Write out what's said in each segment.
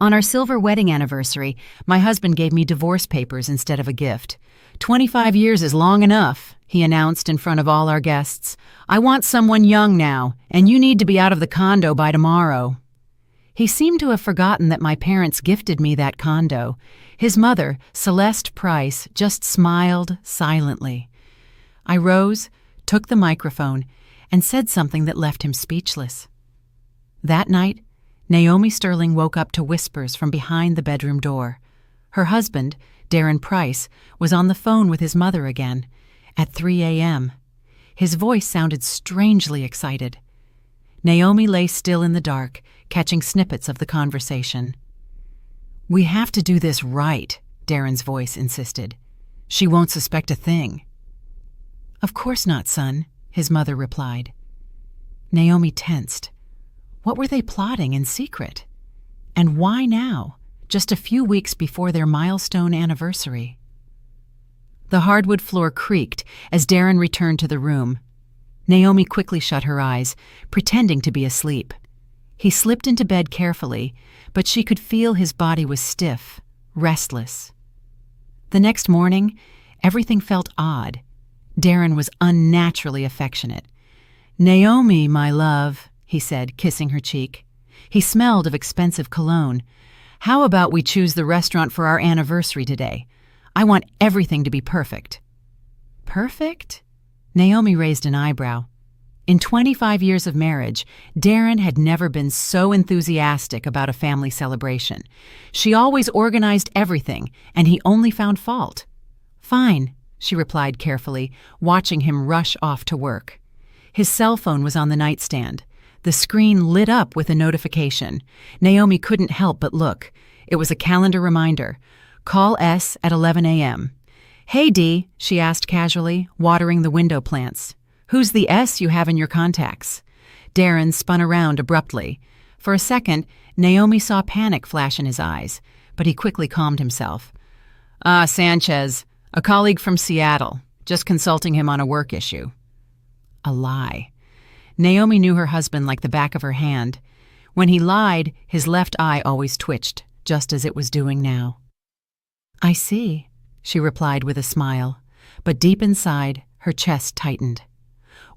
On our silver wedding anniversary, my husband gave me divorce papers instead of a gift. 25 years is long enough, he announced in front of all our guests. I want someone young now, and you need to be out of the condo by tomorrow. He seemed to have forgotten that my parents gifted me that condo. His mother, Celeste Price, just smiled silently. I rose, took the microphone, and said something that left him speechless. That night, Naomi Sterling woke up to whispers from behind the bedroom door. Her husband, Darren Price, was on the phone with his mother again, at 3 a.m. His voice sounded strangely excited. Naomi lay still in the dark, catching snippets of the conversation. "We have to do this right," Darren's voice insisted. "She won't suspect a thing." "Of course not, son," his mother replied. Naomi tensed. What were they plotting in secret? And why now, just a few weeks before their milestone anniversary? The hardwood floor creaked as Darren returned to the room. Naomi quickly shut her eyes, pretending to be asleep. He slipped into bed carefully, but she could feel his body was stiff, restless. The next morning, everything felt odd. Darren was unnaturally affectionate. "Naomi, my love," he said, kissing her cheek. He smelled of expensive cologne. "How about we choose the restaurant for our anniversary today? I want everything to be perfect." "Perfect?" Naomi raised an eyebrow. In 25 years of marriage, Darren had never been so enthusiastic about a family celebration. She always organized everything, and he only found fault. "Fine," she replied carefully, watching him rush off to work. His cell phone was on the nightstand. The screen lit up with a notification. Naomi couldn't help but look. It was a calendar reminder. Call S at 11 a.m. "Hey, Dee," she asked casually, watering the window plants. "Who's the S you have in your contacts?" Darren spun around abruptly. For a second, Naomi saw panic flash in his eyes, but he quickly calmed himself. Sanchez, a colleague from Seattle, just consulting him on a work issue." A lie. Naomi knew her husband like the back of her hand. When he lied, his left eye always twitched, just as it was doing now. "I see," she replied with a smile, but deep inside, her chest tightened.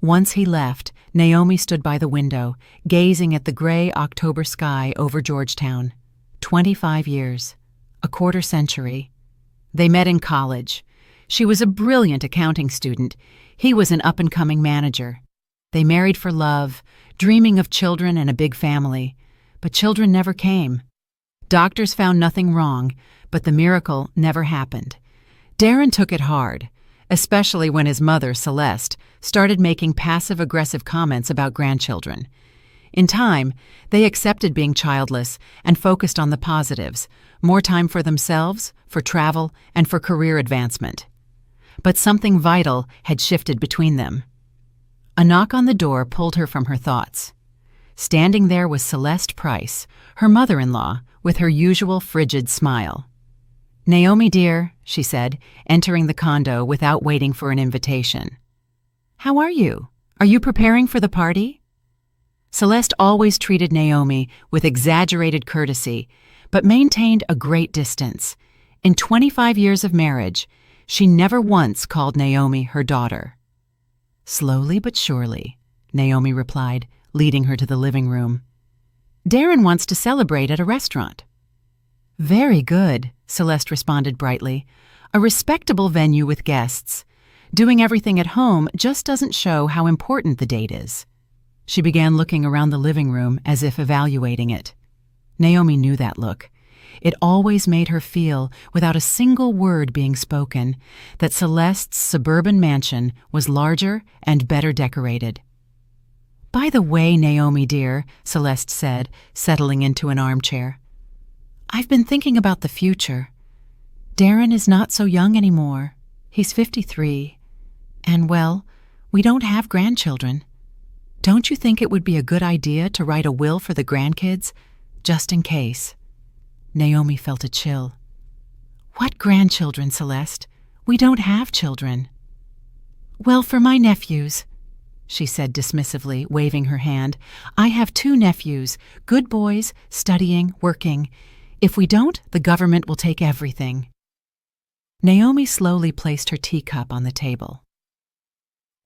Once he left, Naomi stood by the window, gazing at the gray October sky over Georgetown. 25 years. A quarter century. They met in college. She was a brilliant accounting student. He was an up-and-coming manager. They married for love, dreaming of children and a big family. But children never came. Doctors found nothing wrong, but the miracle never happened. Darren took it hard, especially when his mother, Celeste, started making passive-aggressive comments about grandchildren. In time, they accepted being childless and focused on the positives, more time for themselves, for travel, and for career advancement. But something vital had shifted between them. A knock on the door pulled her from her thoughts. Standing there was Celeste Price, her mother-in-law, with her usual frigid smile. "Naomi, dear," she said, entering the condo without waiting for an invitation. "How are you? Are you preparing for the party?" Celeste always treated Naomi with exaggerated courtesy, but maintained a great distance. In 25 years of marriage, she never once called Naomi her daughter. "Slowly but surely," Naomi replied, leading her to the living room. "Darren wants to celebrate at a restaurant." "Very good," Celeste responded brightly. "A respectable venue with guests. Doing everything at home just doesn't show how important the date is." She began looking around the living room as if evaluating it. Naomi knew that look. It always made her feel, without a single word being spoken, that Celeste's suburban mansion was larger and better decorated. "By the way, Naomi dear," Celeste said, settling into an armchair, "I've been thinking about the future. Darren is not so young anymore. He's 53. And, well, we don't have grandchildren. Don't you think it would be a good idea to write a will for the grandkids, just in case?" Naomi felt a chill. "What grandchildren, Celeste? We don't have children." "Well, for my nephews," she said dismissively, waving her hand. "I have 2 nephews, good boys, studying, working. If we don't, the government will take everything. Naomi slowly placed her teacup on the table.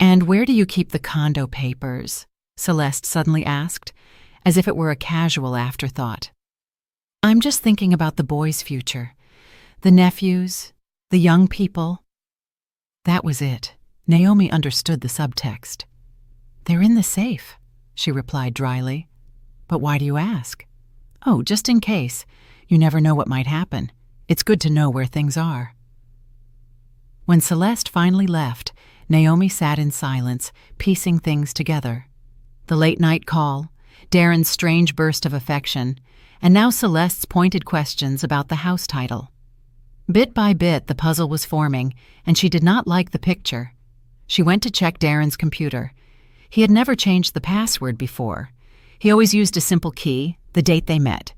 And where do you keep the condo papers? Celeste suddenly asked, as if it were a casual afterthought. I'm just thinking about the boys' future. The nephews, the young people. That was it. Naomi understood the subtext. They're in the safe, she replied dryly. But why do you ask? Oh, just in case. You never know what might happen. It's good to know where things are. When Celeste finally left, Naomi sat in silence, piecing things together. The late-night call, Darren's strange burst of affection, and now Celeste's pointed questions about the house title. Bit by bit, the puzzle was forming, and she did not like the picture. She went to check Darren's computer. He had never changed the password before. He always used a simple key, the date they met.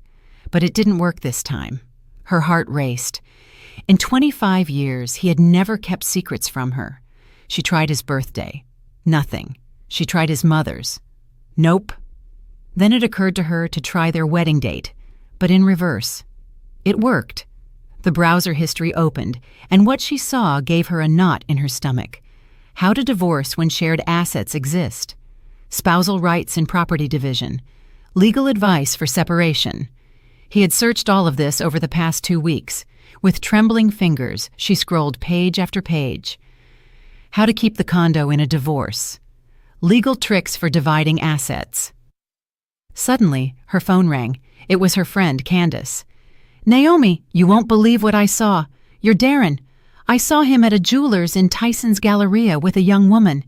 But it didn't work this time. Her heart raced. In 25 years, he had never kept secrets from her. She tried his birthday. Nothing. She tried his mother's. Nope. Then it occurred to her to try their wedding date, but in reverse. It worked. The browser history opened, and what she saw gave her a knot in her stomach. How to divorce when shared assets exist. Spousal rights in property division. Legal advice for separation. He had searched all of this over the past 2 weeks. With trembling fingers, she scrolled page after page. How to keep the condo in a divorce. Legal tricks for dividing assets. Suddenly, her phone rang. It was her friend, Candace. Naomi, you won't believe what I saw. You're Darren. I saw him at a jeweler's in Tyson's Galleria with a young woman.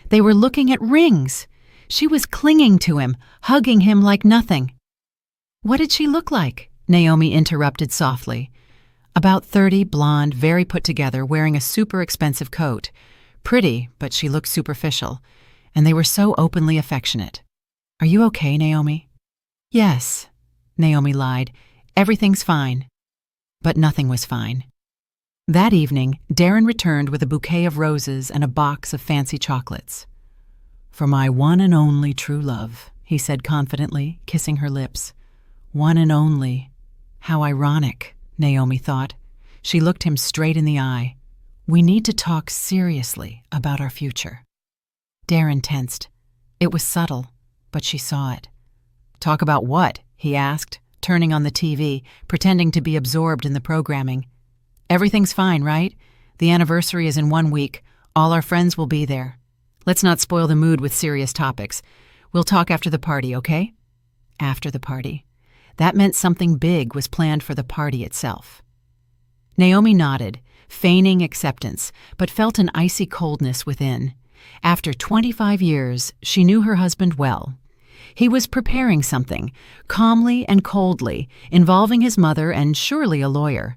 They were looking at rings. She was clinging to him, hugging him like nothing. What did she look like? Naomi interrupted softly. About 30, blonde, very put together, wearing a super expensive coat. Pretty, but she looked superficial. And they were so openly affectionate. Are you okay, Naomi? Yes, Naomi lied. Everything's fine. But nothing was fine. That evening, Darren returned with a bouquet of roses and a box of fancy chocolates. For my one and only true love, he said confidently, kissing her lips. One and only. How ironic, Naomi thought. She looked him straight in the eye. We need to talk seriously about our future. Darren tensed. It was subtle, but she saw it. Talk about what? He asked, turning on the TV, pretending to be absorbed in the programming. Everything's fine, right? The anniversary is in 1 week. All our friends will be there. Let's not spoil the mood with serious topics. We'll talk after the party, okay? After the party. That meant something big was planned for the party itself. Naomi nodded, feigning acceptance, but felt an icy coldness within. After 25 years, she knew her husband well. He was preparing something, calmly and coldly, involving his mother and surely a lawyer.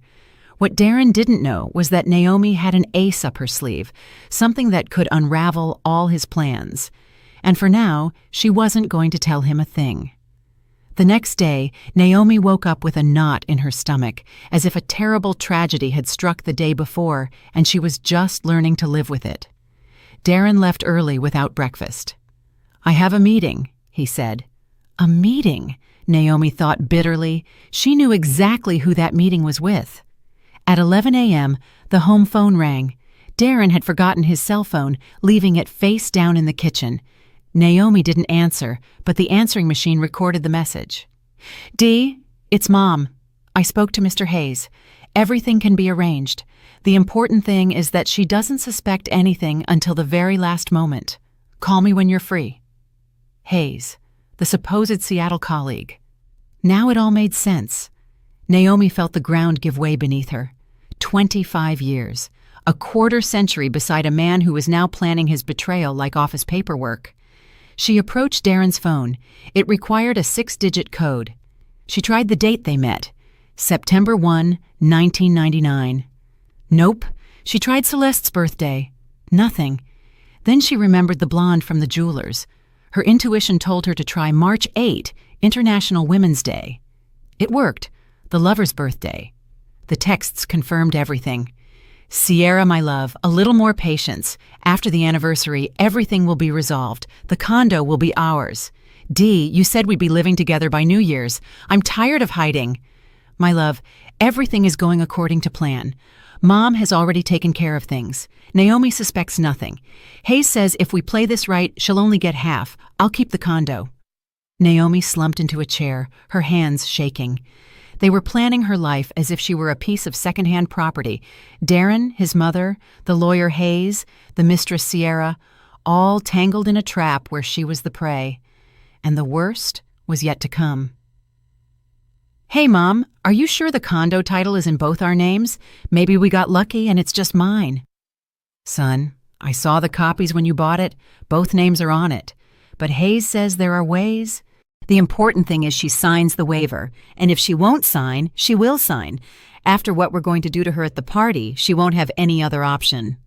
What Darren didn't know was that Naomi had an ace up her sleeve, something that could unravel all his plans. And for now, she wasn't going to tell him a thing. The next day, Naomi woke up with a knot in her stomach, as if a terrible tragedy had struck the day before and she was just learning to live with it. Darren left early without breakfast. I have a meeting, he said. A meeting? Naomi thought bitterly. She knew exactly who that meeting was with. At 11 a.m., the home phone rang. Darren had forgotten his cell phone, leaving it face down in the kitchen. Naomi didn't answer, but the answering machine recorded the message. Dee, it's Mom. I spoke to Mr. Hayes. Everything can be arranged. The important thing is that she doesn't suspect anything until the very last moment. Call me when you're free. Hayes, the supposed Seattle colleague. Now it all made sense. Naomi felt the ground give way beneath her. 25 years. A quarter century beside a man who was now planning his betrayal like office paperwork. She approached Darren's phone. It required a 6-digit code. She tried the date they met. September 1, 1999. Nope. She tried Celeste's birthday. Nothing. Then she remembered the blonde from the jeweler's. Her intuition told her to try March 8, International Women's Day. It worked. The lover's birthday. The texts confirmed everything. Sierra, my love, a little more patience. After the anniversary, everything will be resolved. The condo will be ours. Dee, you said we'd be living together by New Year's. I'm tired of hiding. My love, everything is going according to plan. Mom has already taken care of things. Naomi suspects nothing. Hayes says if we play this right, she'll only get half. I'll keep the condo. Naomi slumped into a chair, her hands shaking. They were planning her life as if she were a piece of secondhand property. Darren, his mother, the lawyer Hayes, the mistress Sierra, all tangled in a trap where she was the prey. And the worst was yet to come. Hey, Mom, are you sure the condo title is in both our names? Maybe we got lucky and it's just mine. Son, I saw the copies when you bought it. Both names are on it. But Hayes says there are ways. The important thing is she signs the waiver, and if she won't sign, she will sign. After what we're going to do to her at the party, she won't have any other option.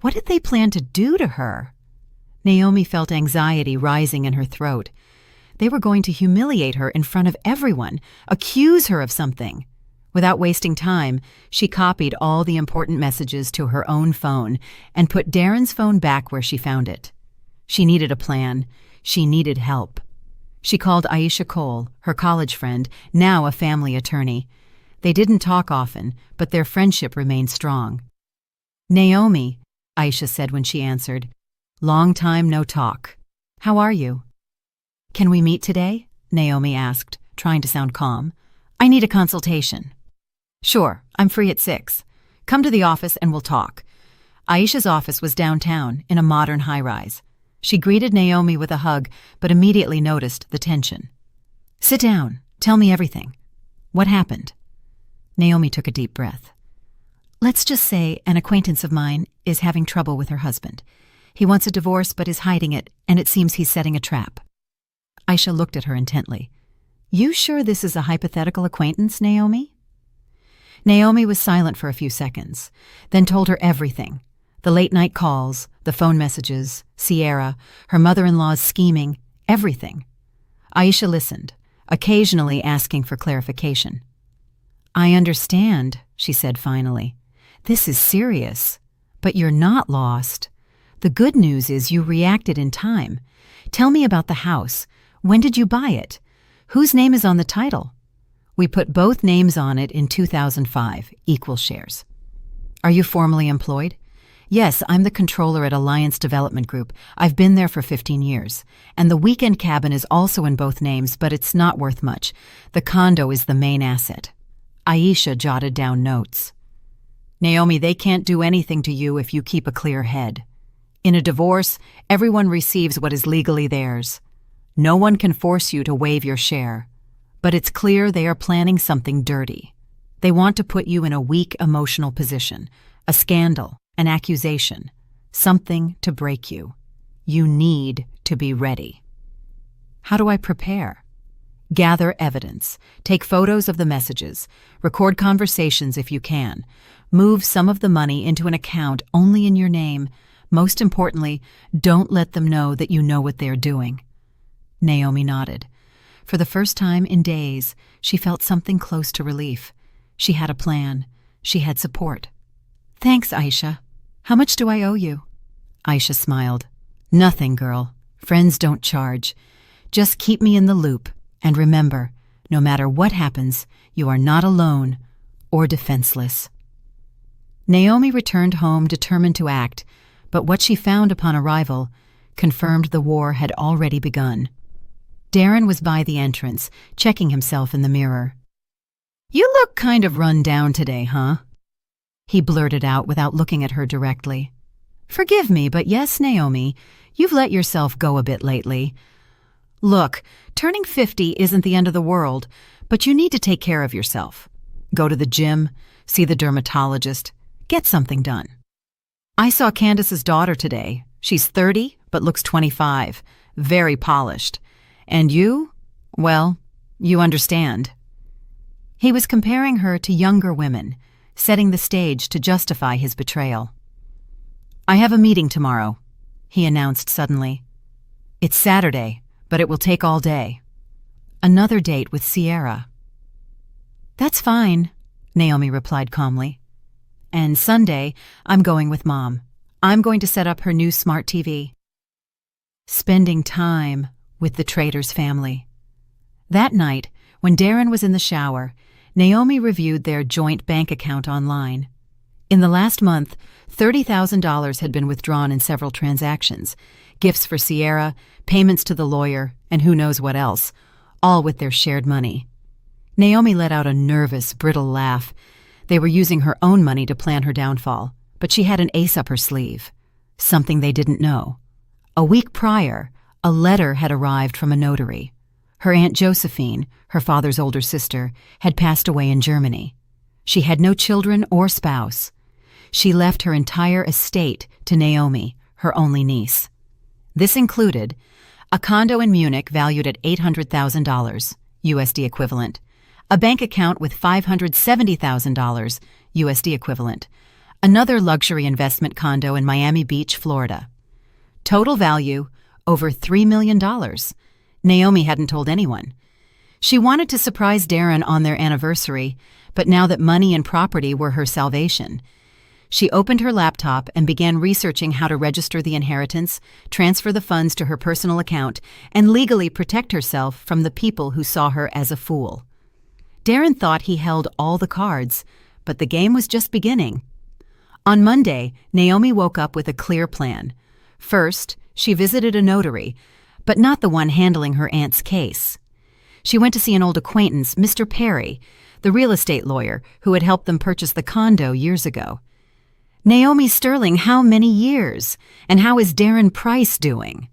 What did they plan to do to her? Naomi felt anxiety rising in her throat. They were going to humiliate her in front of everyone, accuse her of something. Without wasting time, she copied all the important messages to her own phone and put Darren's phone back where she found it. She needed a plan. She needed help. She called Aisha Cole, her college friend, now a family attorney. They didn't talk often, but their friendship remained strong. Naomi, Aisha said when she answered. Long time no talk. How are you? Can we meet today? Naomi asked, trying to sound calm. I need a consultation. Sure, I'm free at 6. Come to the office and we'll talk. Aisha's office was downtown, in a modern high-rise. She greeted Naomi with a hug, but immediately noticed the tension. Sit down. Tell me everything. What happened? Naomi took a deep breath. Let's just say an acquaintance of mine is having trouble with her husband. He wants a divorce but is hiding it, and it seems he's setting a trap. Aisha looked at her intently. You sure this is a hypothetical acquaintance, Naomi? Naomi was silent for a few seconds, then told her everything. The late-night calls, the phone messages, Sierra, her mother-in-law's scheming, everything. Aisha listened, occasionally asking for clarification. I understand, she said finally. This is serious, but you're not lost. The good news is you reacted in time. Tell me about the house. When did you buy it? Whose name is on the title? We put both names on it in 2005, equal shares. Are you formally employed? Yes, I'm the controller at Alliance Development Group. I've been there for 15 years. And the weekend cabin is also in both names, but it's not worth much. The condo is the main asset. Aisha jotted down notes. Naomi, they can't do anything to you if you keep a clear head. In a divorce, everyone receives what is legally theirs. No one can force you to waive your share. But it's clear they are planning something dirty. They want to put you in a weak emotional position, a scandal, an accusation, something to break you. You need to be ready. How do I prepare? Gather evidence. Take photos of the messages. Record conversations if you can. Move some of the money into an account only in your name. Most importantly, don't let them know that you know what they're doing. Naomi nodded. For the first time in days, she felt something close to relief. She had a plan. She had support. Thanks, Aisha. How much do I owe you? Aisha smiled. Nothing, girl. Friends don't charge. Just keep me in the loop. And remember, no matter what happens, you are not alone or defenseless. Naomi returned home determined to act, but what she found upon arrival confirmed the war had already begun. Darren was by the entrance, checking himself in the mirror. You look kind of run down today, huh? He blurted out without looking at her directly. Forgive me, but yes, Naomi, you've let yourself go a bit lately. Look, turning 50 isn't the end of the world, but you need to take care of yourself. Go to the gym, see the dermatologist, get something done. I saw Candace's daughter today. She's 30, but looks 25, very polished. And you? Well, you understand. He was comparing her to younger women, setting the stage to justify his betrayal. I have a meeting tomorrow, he announced suddenly. It's Saturday, but it will take all day. Another date with Sierra. That's fine, Naomi replied calmly. And Sunday, I'm going with Mom. I'm going to set up her new smart TV. Spending time with the trader's family. That night, When Darren was in the shower, Naomi reviewed their joint bank account online. In the last month, $30,000 had been withdrawn in several transactions, gifts for Sierra, payments to the lawyer, and who knows what else, all with their shared money. Naomi let out a nervous, brittle laugh. They were using her own money to plan her downfall, but she had an ace up her sleeve. Something they didn't know. A week prior, a letter had arrived from a notary. Her Aunt Josephine, her father's older sister, had passed away in Germany. She had no children or spouse. She left her entire estate to Naomi, her only niece. This included a condo in Munich valued at $800,000, USD equivalent, a bank account with $570,000, USD equivalent, another luxury investment condo in Miami Beach, Florida. Total value, over $3 million. Naomi hadn't told anyone. She wanted to surprise Darren on their anniversary, but now that money and property were her salvation, she opened her laptop and began researching how to register the inheritance, transfer the funds to her personal account, and legally protect herself from the people who saw her as a fool. Darren thought he held all the cards, but the game was just beginning. On Monday, Naomi woke up with a clear plan. First, she visited a notary, but not the one handling her aunt's case. She went to see an old acquaintance, Mr. Perry, the real estate lawyer who had helped them purchase the condo years ago. Naomi Sterling, how many years? And how is Darren Price doing?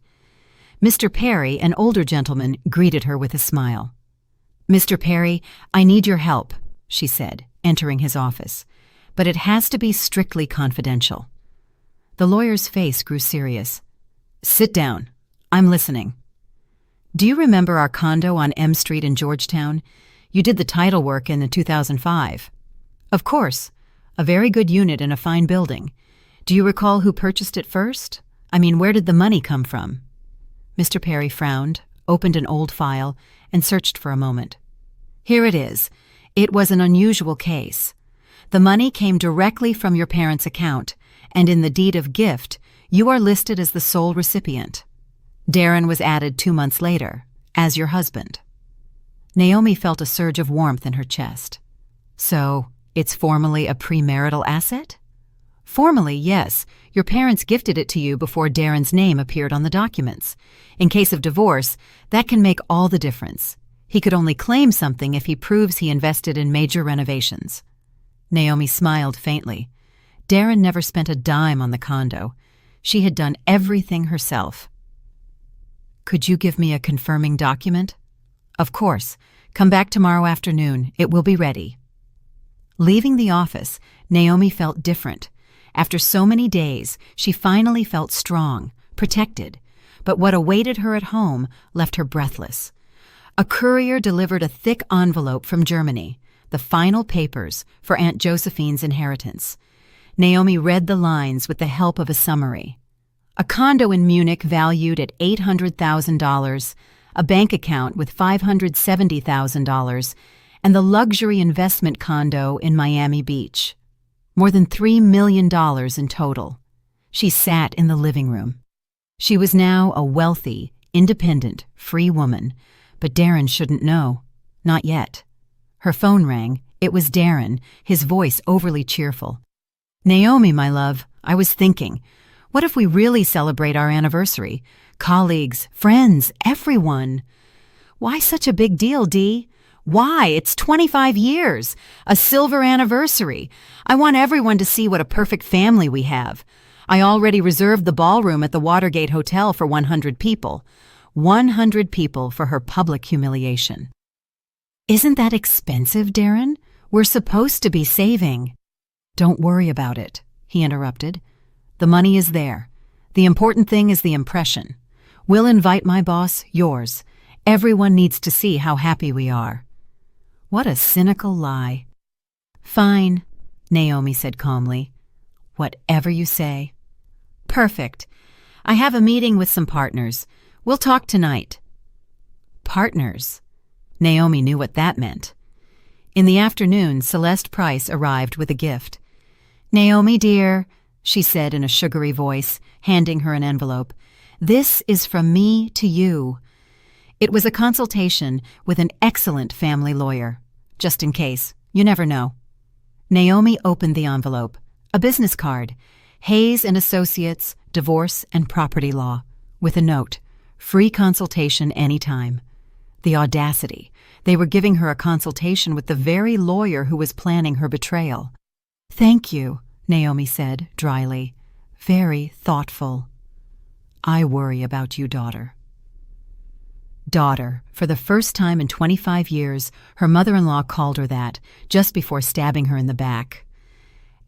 Mr. Perry, an older gentleman, greeted her with a smile. Mr. Perry, I need your help, she said, entering his office, but it has to be strictly confidential. The lawyer's face grew serious. Sit down. I'm listening. Do you remember our condo on M Street in Georgetown? You did the title work in 2005. Of course. A very good unit in a fine building. Do you recall who purchased it first? I mean, where did the money come from? Mr. Perry frowned, opened an old file, and searched for a moment. Here it is. It was an unusual case. The money came directly from your parents' account, and in the deed of gift, you are listed as the sole recipient. Darren was added 2 months later, as your husband. Naomi felt a surge of warmth in her chest. So, it's formally a premarital asset? Formally, yes. Your parents gifted it to you before Darren's name appeared on the documents. In case of divorce, that can make all the difference. He could only claim something if he proves he invested in major renovations. Naomi smiled faintly. Darren never spent a dime on the condo. She had done everything herself. Could you give me a confirming document? Of course. Come back tomorrow afternoon. It will be ready. Leaving the office, Naomi felt different. After so many days, she finally felt strong, protected. But what awaited her at home left her breathless. A courier delivered a thick envelope from Germany, the final papers for Aunt Josephine's inheritance. Naomi read the lines with the help of a summary. A condo in Munich valued at $800,000, a bank account with $570,000, and the luxury investment condo in Miami Beach. More than $3 million in total. She sat in the living room. She was now a wealthy, independent, free woman, but Darren shouldn't know. Not yet. Her phone rang. It was Darren, his voice overly cheerful. Naomi, my love, I was thinking, what if we really celebrate our anniversary? Colleagues, friends, everyone. Why such a big deal, Dee? Why? It's 25 years. A silver anniversary. I want everyone to see what a perfect family we have. I already reserved the ballroom at the Watergate Hotel for 100 people. 100 people for her public humiliation. Isn't that expensive, Darren? We're supposed to be saving. Don't worry about it, he interrupted. The money is there. The important thing is the impression. We'll invite my boss, yours. Everyone needs to see how happy we are. What a cynical lie. Fine, Naomi said calmly. Whatever you say. Perfect. I have a meeting with some partners. We'll talk tonight. Partners. Naomi knew what that meant. In the afternoon, Celeste Price arrived with a gift. Naomi, dear, she said in a sugary voice, handing her an envelope. This is from me to you. It was a consultation with an excellent family lawyer. Just in case, you never know. Naomi opened the envelope. A business card. Hayes and Associates, Divorce and Property Law. With a note. Free consultation anytime. The audacity. They were giving her a consultation with the very lawyer who was planning her betrayal. "Thank you," Naomi said dryly. "Very thoughtful." "I worry about you, daughter." Daughter. For the first time in 25 years, her mother-in-law called her that, just before stabbing her in the back.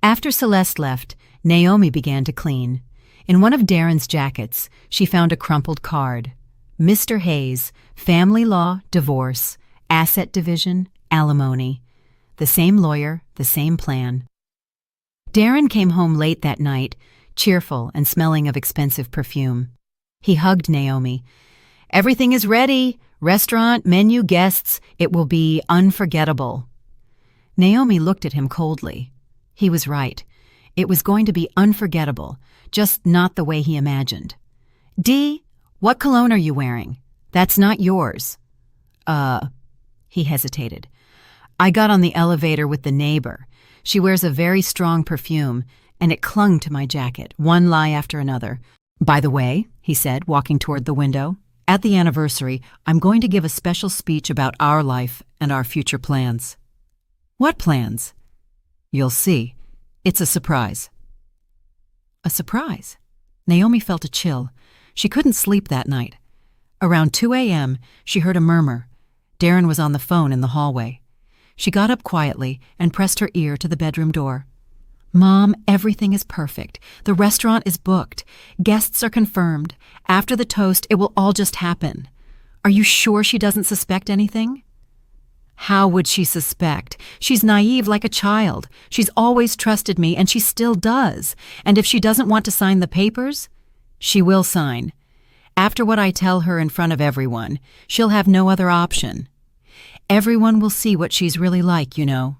After Celeste left, Naomi began to clean. In one of Darren's jackets, she found a crumpled card. Mr. Hayes, family law, divorce, asset division, alimony. The same lawyer, the same plan. Darren came home late that night, cheerful and smelling of expensive perfume. He hugged Naomi. "Everything is ready. Restaurant, menu, guests. It will be unforgettable." Naomi looked at him coldly. He was right. It was going to be unforgettable, just not the way he imagined. "Dee, what cologne are you wearing? That's not yours." He hesitated. "I got on the elevator with the neighbor. She wears a very strong perfume, and it clung to my jacket, one lie after another. By the way," he said, walking toward the window, "at the anniversary, I'm going to give a special speech about our life and our future plans." "What plans?" "You'll see. It's a surprise." A surprise? Naomi felt a chill. She couldn't sleep that night. Around 2 a.m., she heard a murmur. Darren was on the phone in the hallway. She got up quietly and pressed her ear to the bedroom door. "Mom, everything is perfect. The restaurant is booked. Guests are confirmed. After the toast, it will all just happen. Are you sure she doesn't suspect anything?" "How would she suspect? She's naive like a child. She's always trusted me, and she still does. And if she doesn't want to sign the papers, she will sign. After what I tell her in front of everyone, she'll have no other option. Everyone will see what she's really like, you know.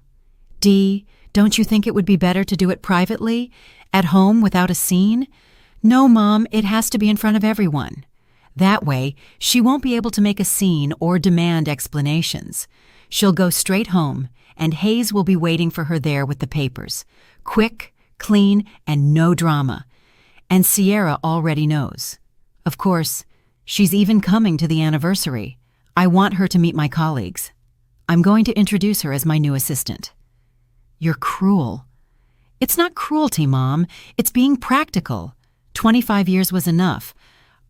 Dee, don't you think it would be better to do it privately, at home without a scene?" "No, Mom, it has to be in front of everyone. That way, she won't be able to make a scene or demand explanations. She'll go straight home, and Hayes will be waiting for her there with the papers. Quick, clean, and no drama. And Sierra already knows. Of course, she's even coming to the anniversary. I want her to meet my colleagues. I'm going to introduce her as my new assistant." "You're cruel." "It's not cruelty, Mom. It's being practical. 25 years was enough.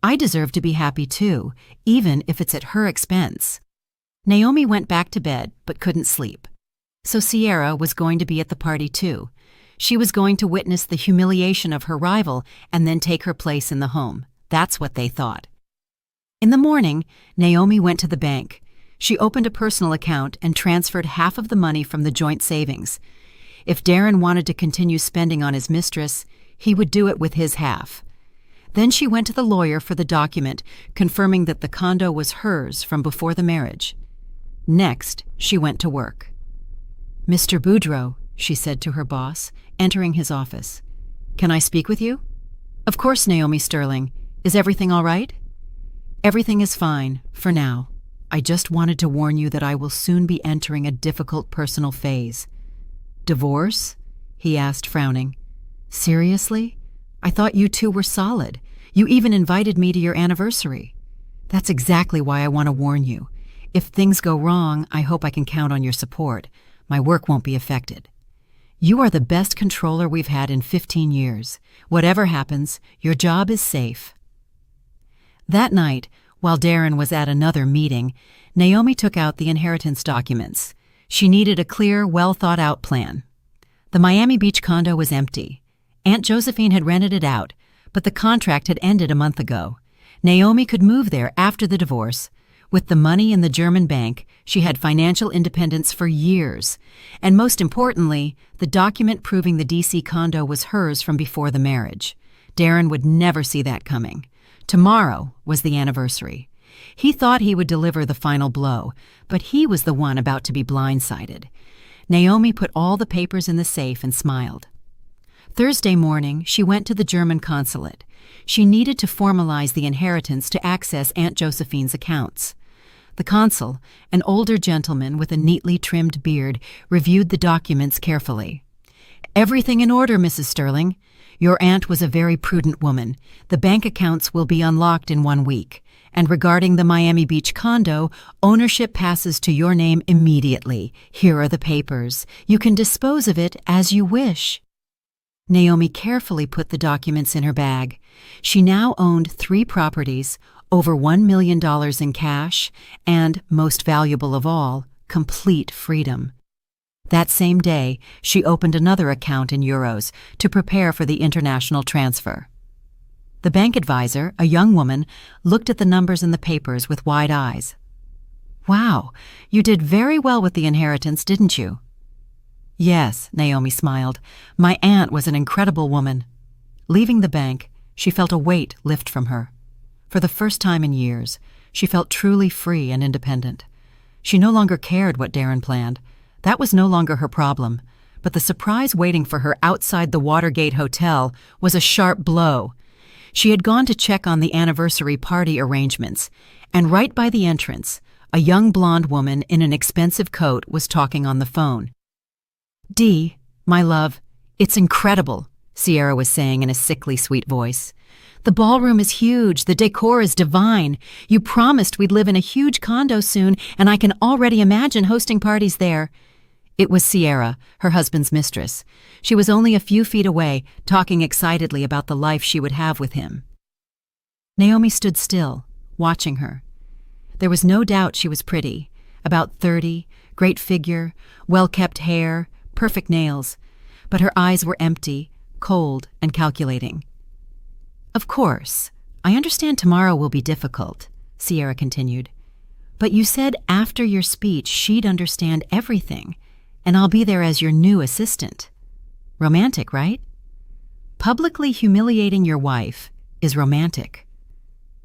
I deserve to be happy too, even if it's at her expense." Naomi went back to bed but couldn't sleep. So Sierra was going to be at the party too. She was going to witness the humiliation of her rival and then take her place in the home. That's what they thought. In the morning, Naomi went to the bank. She opened a personal account and transferred half of the money from the joint savings. If Darren wanted to continue spending on his mistress, he would do it with his half. Then she went to the lawyer for the document confirming that the condo was hers from before the marriage. Next, she went to work. "Mr. Boudreau," she said to her boss, entering his office. "Can I speak with you?" "Of course, Naomi Sterling. Is everything all right?" "Everything is fine, for now. I just wanted to warn you that I will soon be entering a difficult personal phase." "Divorce?" he asked, frowning. "Seriously? I thought you two were solid. You even invited me to your anniversary." "That's exactly why I want to warn you. If things go wrong, I hope I can count on your support. My work won't be affected. You are the best controller we've had in 15 years. Whatever happens, your job is safe." That night, while Darren was at another meeting, Naomi took out the inheritance documents. She needed a clear, well-thought-out plan. The Miami Beach condo was empty. Aunt Josephine had rented it out, but the contract had ended a month ago. Naomi could move there after the divorce. With the money in the German bank, she had financial independence for years. And most importantly, the document proving the D.C. condo was hers from before the marriage. Darren would never see that coming. Tomorrow was the anniversary. He thought he would deliver the final blow, but he was the one about to be blindsided. Naomi put all the papers in the safe and smiled. Thursday morning, she went to the German consulate. She needed to formalize the inheritance to access Aunt Josephine's accounts. The consul, an older gentleman with a neatly trimmed beard, reviewed the documents carefully. "Everything in order, Mrs. Sterling. Your aunt was a very prudent woman. The bank accounts will be unlocked in 1 week. And regarding the Miami Beach condo, ownership passes to your name immediately. Here are the papers. You can dispose of it as you wish." Naomi carefully put the documents in her bag. She now owned 3 properties, over $1 million in cash, and, most valuable of all, complete freedom. That same day, she opened another account in euros to prepare for the international transfer. The bank advisor, a young woman, looked at the numbers in the papers with wide eyes. "Wow, you did very well with the inheritance, didn't you?" "Yes," Naomi smiled. "My aunt was an incredible woman." Leaving the bank, she felt a weight lift from her. For the first time in years, she felt truly free and independent. She no longer cared what Darren planned. That was no longer her problem. But the surprise waiting for her outside the Watergate Hotel was a sharp blow. She had gone to check on the anniversary party arrangements, and right by the entrance, a young blonde woman in an expensive coat was talking on the phone. "Dee, my love, it's incredible," Sierra was saying in a sickly sweet voice. "The ballroom is huge, the decor is divine. You promised we'd live in a huge condo soon, and I can already imagine hosting parties there." It was Sierra, her husband's mistress. She was only a few feet away, talking excitedly about the life she would have with him. Naomi stood still, watching her. There was no doubt she was pretty, about 30, great figure, well-kept hair, perfect nails, but her eyes were empty, cold, and calculating. "Of course, I understand tomorrow will be difficult," Sierra continued. "But you said after your speech she'd understand everything, and I'll be there as your new assistant. Romantic, right?" "Publicly humiliating your wife is romantic."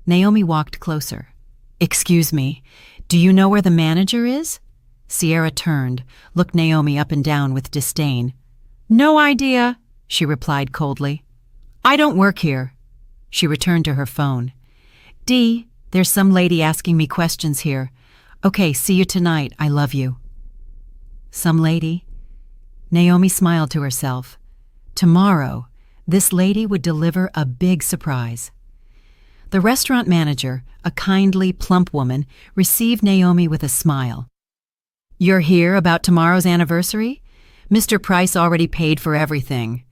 Naomi walked closer. "Excuse me, do you know where the manager is?" Sierra turned, looked Naomi up and down with disdain. "No idea," she replied coldly. "I don't work here." She returned to her phone. "Dee, there's some lady asking me questions here. Okay, see you tonight. I love you." Some lady? Naomi smiled to herself. Tomorrow, this lady would deliver a big surprise. The restaurant manager, a kindly, plump woman, received Naomi with a smile. "You're here about tomorrow's anniversary? Mr. Price already paid for everything.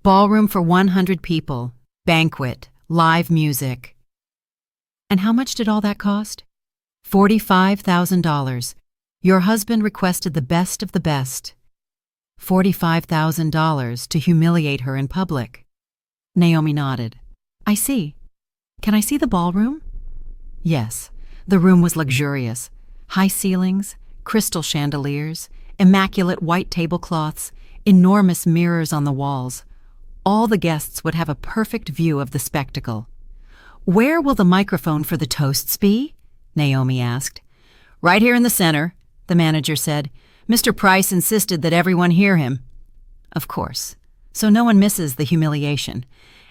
Ballroom for 100 people, banquet, live music." "And how much did all that cost?" $45,000. Your husband requested the best of the best. $45,000 to humiliate her in public. Naomi nodded. "I see. Can I see the ballroom?" Yes, the room was luxurious. High ceilings, crystal chandeliers, immaculate white tablecloths, enormous mirrors on the walls. All the guests would have a perfect view of the spectacle. "Where will the microphone for the toasts be?" Naomi asked. "Right here in the center," the manager said. "Mr. Price insisted that everyone hear him." Of course, so no one misses the humiliation.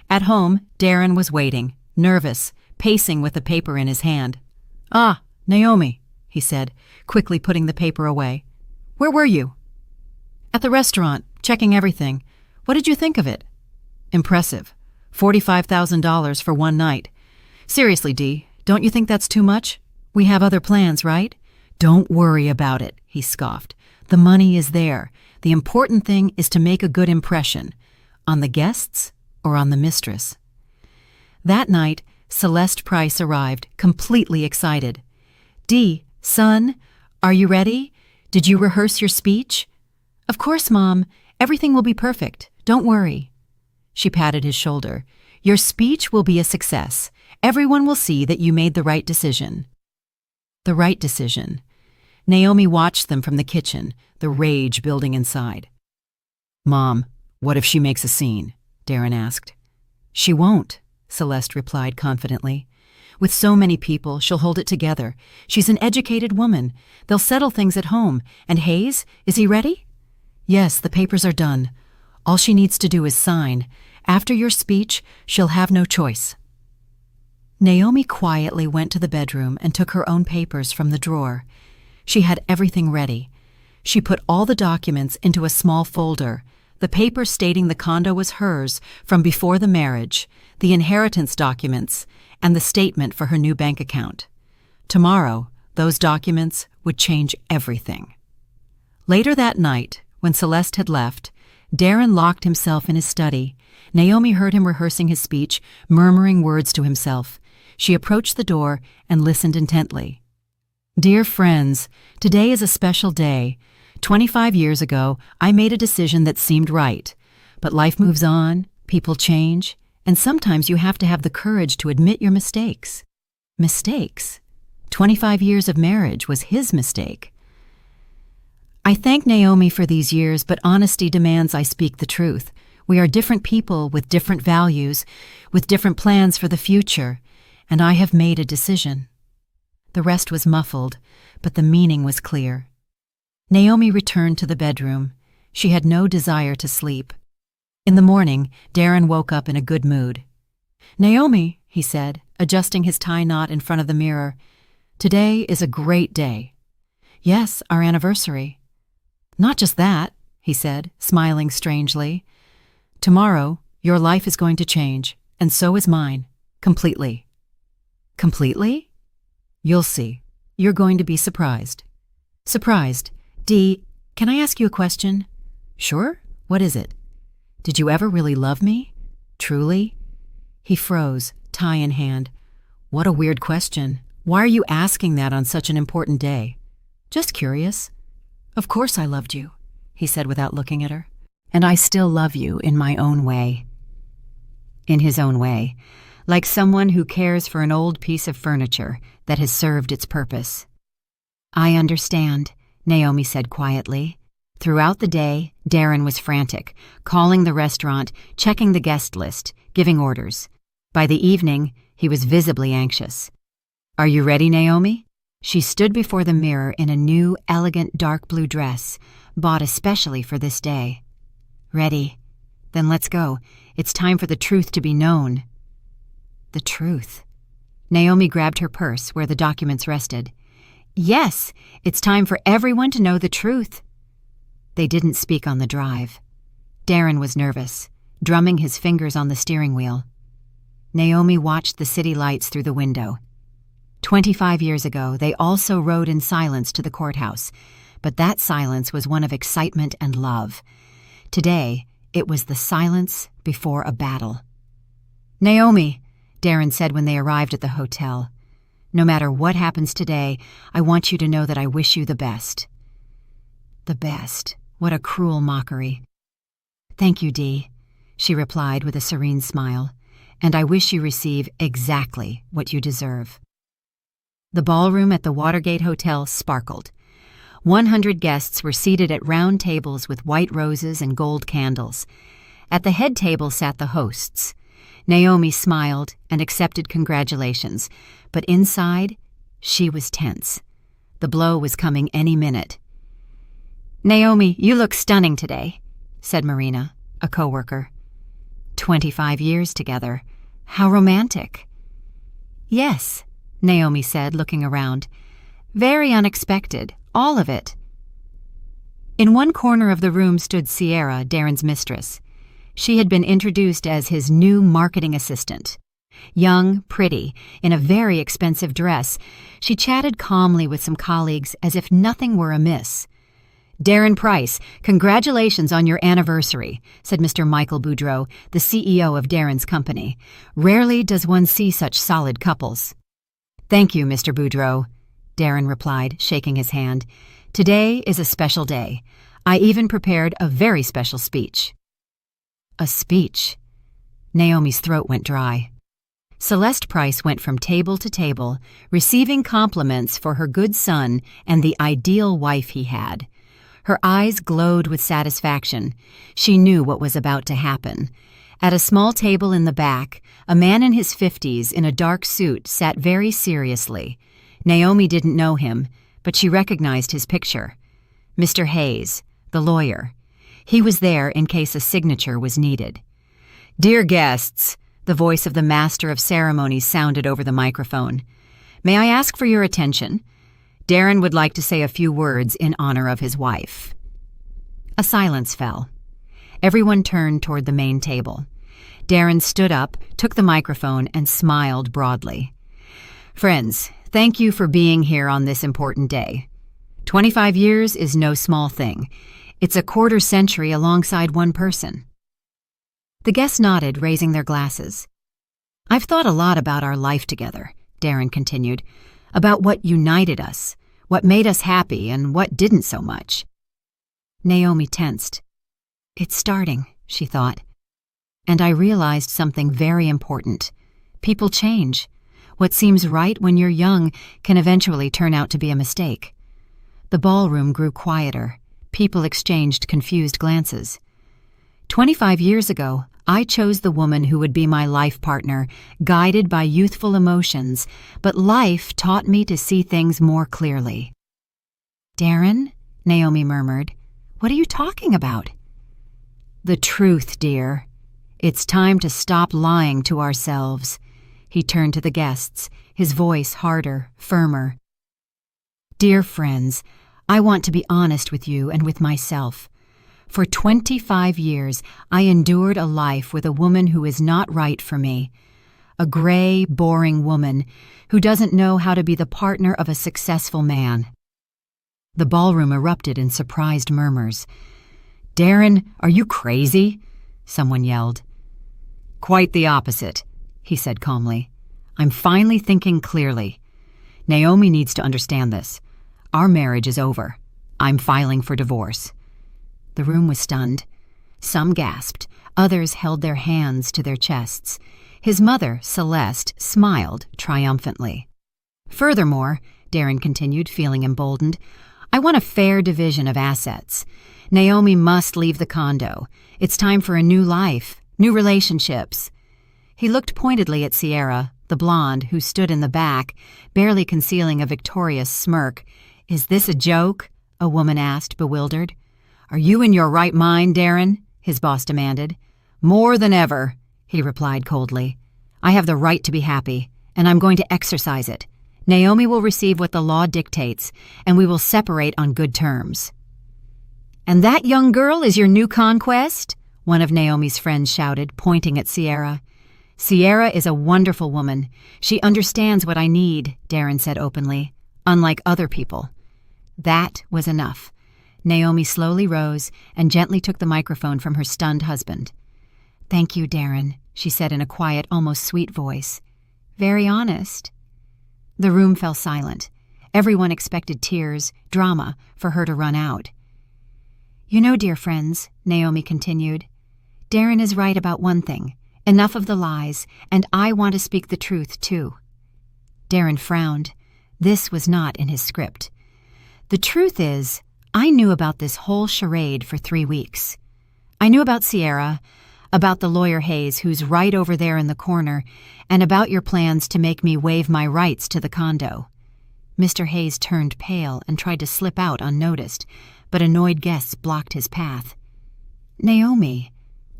At home, Darren was waiting, nervous, pacing with the paper in his hand. "Ah, Naomi," he said, quickly putting the paper away. "Where were you?" "At the restaurant, checking everything. What did you think of it?" "Impressive. $45,000 for one night. Seriously, Dee, don't you think that's too much? We have other plans, right?" "Don't worry about it," he scoffed. "The money is there. The important thing is to make a good impression. On the guests or on the mistress?" That night, Celeste Price arrived, completely excited. "Dee, son, are you ready? Did you rehearse your speech?" "Of course, Mom. Everything will be perfect. Don't worry." She patted his shoulder. "Your speech will be a success. Everyone will see that you made the right decision." The right decision. Naomi watched them from the kitchen, the rage building inside. "Mom, what if she makes a scene?" Darren asked. "She won't," Celeste replied confidently. "With so many people, she'll hold it together. She's an educated woman. They'll settle things at home. And Hayes, is he ready?" "Yes, the papers are done. All she needs to do is sign. After your speech, she'll have no choice." Naomi quietly went to the bedroom and took her own papers from the drawer. She had everything ready. She put all the documents into a small folder, the paper stating the condo was hers from before the marriage, the inheritance documents, and the statement for her new bank account. Tomorrow, those documents would change everything. Later that night, when Celeste had left, Darren locked himself in his study. Naomi heard him rehearsing his speech, murmuring words to himself. She approached the door and listened intently. Dear friends, today is a special day. 25 years ago, I made a decision that seemed right. But life moves on, people change, and sometimes you have to have the courage to admit your mistakes. Mistakes? 25 years of marriage was his mistake. I thank Naomi for these years, but honesty demands I speak the truth. We are different people with different values, with different plans for the future, and I have made a decision. The rest was muffled, but the meaning was clear. Naomi returned to the bedroom. She had no desire to sleep. In the morning, Darren woke up in a good mood. Naomi, he said, adjusting his tie knot in front of the mirror, today is a great day. Yes, our anniversary. Not just that, he said, smiling strangely. Tomorrow, your life is going to change, and so is mine, completely. Completely? You'll see. You're going to be surprised. Surprised. Dee, can I ask you a question? Sure. What is it? Did you ever really love me? Truly? He froze, tie in hand. What a weird question. Why are you asking that on such an important day? Just curious. Of course I loved you, he said without looking at her. And I still love you in my own way. In his own way, like someone who cares for an old piece of furniture that has served its purpose. I understand, Naomi said quietly. Throughout the day, Darren was frantic, calling the restaurant, checking the guest list, giving orders. By the evening, he was visibly anxious. Are you ready, Naomi? She stood before the mirror in a new, elegant dark blue dress, bought especially for this day. Ready. Then let's go. It's time for the truth to be known. The truth. Naomi grabbed her purse where the documents rested. Yes, it's time for everyone to know the truth. They didn't speak on the drive. Darren was nervous, drumming his fingers on the steering wheel. Naomi watched the city lights through the window. 25 years ago, they also rode in silence to the courthouse, but that silence was one of excitement and love. Today, it was the silence before a battle. Naomi, Darren said when they arrived at the hotel, no matter what happens today, I want you to know that I wish you the best. The best. What a cruel mockery. Thank you, Dee, she replied with a serene smile, and I wish you receive exactly what you deserve. The ballroom at the Watergate Hotel sparkled. 100 guests were seated at round tables with white roses and gold candles. At the head table sat the hosts. Naomi smiled and accepted congratulations, but inside, she was tense. The blow was coming any minute. Naomi, you look stunning today, said Marina, a coworker. 25 years together. How romantic. Yes, Naomi said, looking around. Very unexpected, all of it. In one corner of the room stood Sierra, Darren's mistress. She had been introduced as his new marketing assistant. Young, pretty, in a very expensive dress, she chatted calmly with some colleagues as if nothing were amiss. Darren Price, congratulations on your anniversary, said Mr. Michael Boudreau, the CEO of Darren's company. Rarely does one see such solid couples. Thank you, Mr. Boudreau, Darren replied, shaking his hand. Today is a special day. I even prepared a very special speech. A speech. Naomi's throat went dry. Celeste Price went from table to table, receiving compliments for her good son and the ideal wife he had. Her eyes glowed with satisfaction. She knew what was about to happen. At a small table in the back, a man in his 50s in a dark suit sat very seriously. Naomi didn't know him, but she recognized his picture. Mr. Hayes, the lawyer. He was there in case a signature was needed. Dear guests, The voice of the master of ceremonies sounded over the microphone. "May I ask for your attention? Darren would like to say a few words in honor of his wife." A silence fell. Everyone turned toward the main table. Darren stood up, took the microphone, and smiled broadly. "Friends, thank you for being here on this important day. 25 years is no small thing. It's a quarter century alongside one person." The guests nodded, raising their glasses. "I've thought a lot about our life together," Darren continued, "about what united us, what made us happy, and what didn't so much." Naomi tensed. "It's starting," she thought. "And I realized something very important. People change. What seems right when you're young can eventually turn out to be a mistake." The ballroom grew quieter. People exchanged confused glances. 25 years ago, I chose the woman who would be my life partner, guided by youthful emotions, but life taught me to see things more clearly. "Darren," Naomi murmured, "what are you talking about?" "The truth, dear. It's time to stop lying to ourselves." He turned to the guests, his voice harder, firmer. "Dear friends, I want to be honest with you and with myself. For 25 years, I endured a life with a woman who is not right for me. A gray, boring woman who doesn't know how to be the partner of a successful man." The ballroom erupted in surprised murmurs. "Darren, are you crazy?" someone yelled. "Quite the opposite," he said calmly. "I'm finally thinking clearly. Naomi needs to understand this. Our marriage is over. I'm filing for divorce." The room was stunned. Some gasped. Others held their hands to their chests. His mother, Celeste, smiled triumphantly. "Furthermore," Darren continued, feeling emboldened, "I want a fair division of assets. Naomi must leave the condo. It's time for a new life, new relationships." He looked pointedly at Sierra, the blonde, who stood in the back, barely concealing a victorious smirk. "Is this a joke?" a woman asked, bewildered. "Are you in your right mind, Darren?" his boss demanded. "More than ever," he replied coldly. "I have the right to be happy, and I'm going to exercise it. Naomi will receive what the law dictates, and we will separate on good terms." "And that young girl is your new conquest?" one of Naomi's friends shouted, pointing at Sierra. "Sierra is a wonderful woman. She understands what I need," Darren said openly, "unlike other people." That was enough. Naomi slowly rose and gently took the microphone from her stunned husband. "Thank you, Darren," she said in a quiet, almost sweet voice. "Very honest." The room fell silent. Everyone expected tears, drama, for her to run out. "You know, dear friends," Naomi continued, "Darren is right about one thing. Enough of the lies, and I want to speak the truth, too." Darren frowned. This was not in his script. "The truth is, I knew about this whole charade for 3 weeks. I knew about Sierra, about the lawyer Hayes who's right over there in the corner, and about your plans to make me waive my rights to the condo." Mr. Hayes turned pale and tried to slip out unnoticed, but annoyed guests blocked his path. "Naomi,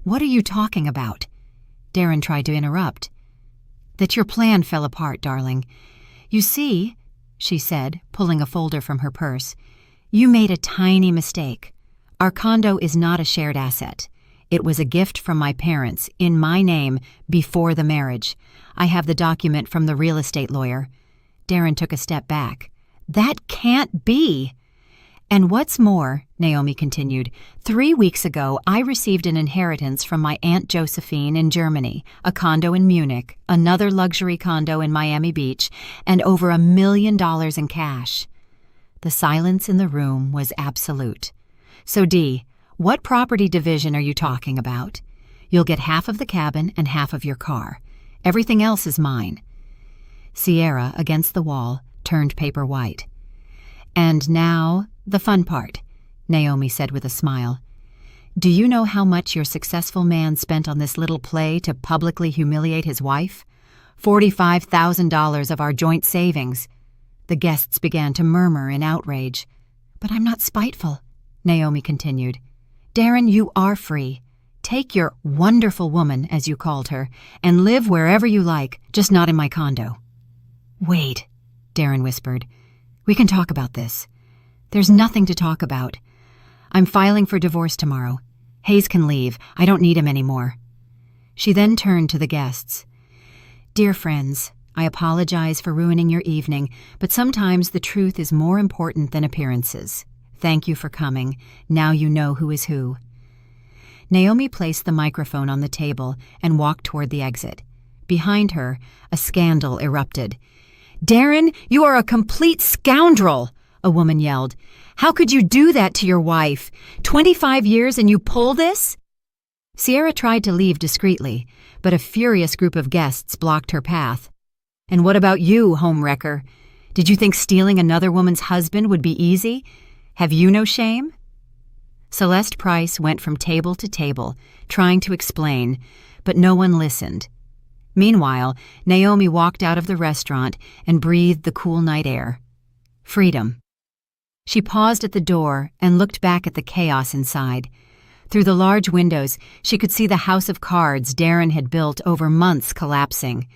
what are you talking about?" Darren tried to interrupt. "That your plan fell apart, darling. You see," she said, pulling a folder from her purse, "you made a tiny mistake. Our condo is not a shared asset. It was a gift from my parents, in my name, before the marriage. I have the document from the real estate lawyer." Darren took a step back. "That can't be!" "And what's more," Naomi continued, 3 weeks ago I received an inheritance from my Aunt Josephine in Germany, a condo in Munich, another luxury condo in Miami Beach, and over $1 million in cash." The silence in the room was absolute. "So, Dee, what property division are you talking about?" "You'll get half of the cabin and half of your car. Everything else is mine." Sierra, against the wall, turned paper white. "And now, the fun part," Naomi said with a smile. "Do you know how much your successful man spent on this little play to publicly humiliate his wife? $45,000 of our joint savings." The guests began to murmur in outrage. "But I'm not spiteful," Naomi continued. "Darren, you are free. Take your wonderful woman, as you called her, and live wherever you like, just not in my condo." "Wait," Darren whispered. "We can talk about this." "There's nothing to talk about. I'm filing for divorce tomorrow. Hayes can leave. I don't need him anymore." She then turned to the guests. "Dear friends, I apologize for ruining your evening, but sometimes the truth is more important than appearances. Thank you for coming. Now you know who is who." Naomi placed the microphone on the table and walked toward the exit. Behind her, a scandal erupted. "Darren, you are a complete scoundrel!" a woman yelled. "How could you do that to your wife? 25 years and you pull this?" Sierra tried to leave discreetly, but a furious group of guests blocked her path. "And what about you, homewrecker? Did you think stealing another woman's husband would be easy? Have you no shame?" Celeste Price went from table to table, trying to explain, but no one listened. Meanwhile, Naomi walked out of the restaurant and breathed the cool night air. Freedom. She paused at the door and looked back at the chaos inside. Through the large windows, she could see the house of cards Darren had built over months collapsing.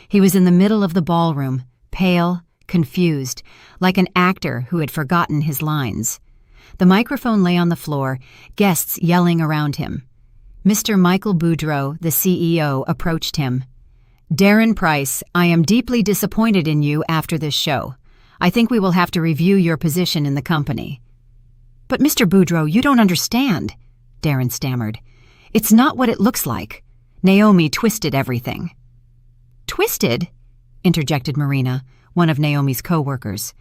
He was in the middle of the ballroom, pale, confused, like an actor who had forgotten his lines. The microphone lay on the floor, guests yelling around him. Mr. Michael Boudreau, the CEO, approached him. "Darren Price, I am deeply disappointed in you after this show. I think we will have to review your position in the company." "But Mr. Boudreau, you don't understand," Darren stammered. "It's not what it looks like. Naomi twisted everything." "Twisted?" interjected Marina, one of Naomi's co-workers.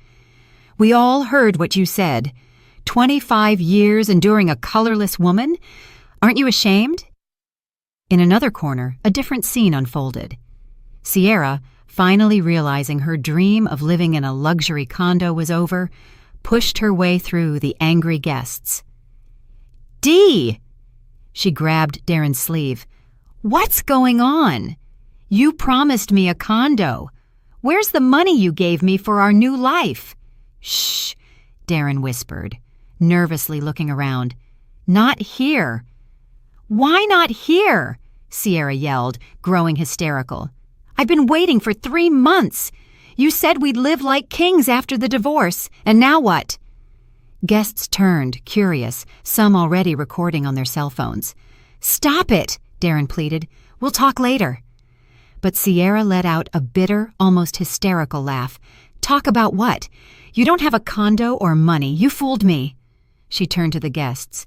"We all heard what you said. 25 years enduring a colorless woman? Aren't you ashamed?" In another corner, a different scene unfolded. Sierra, finally realizing her dream of living in a luxury condo was over, pushed her way through the angry guests. "Dee!" She grabbed Darren's sleeve. "What's going on? You promised me a condo. Where's the money you gave me for our new life?" "Shh," Darren whispered, nervously looking around. "Not here." "Why not here?" Sierra yelled, growing hysterical. "I've been waiting for 3 months. You said we'd live like kings after the divorce, and now what?" Guests turned, curious, some already recording on their cell phones. "Stop it," Darren pleaded. "We'll talk later." But Sierra let out a bitter, almost hysterical laugh. "Talk about what? You don't have a condo or money. You fooled me." She turned to the guests.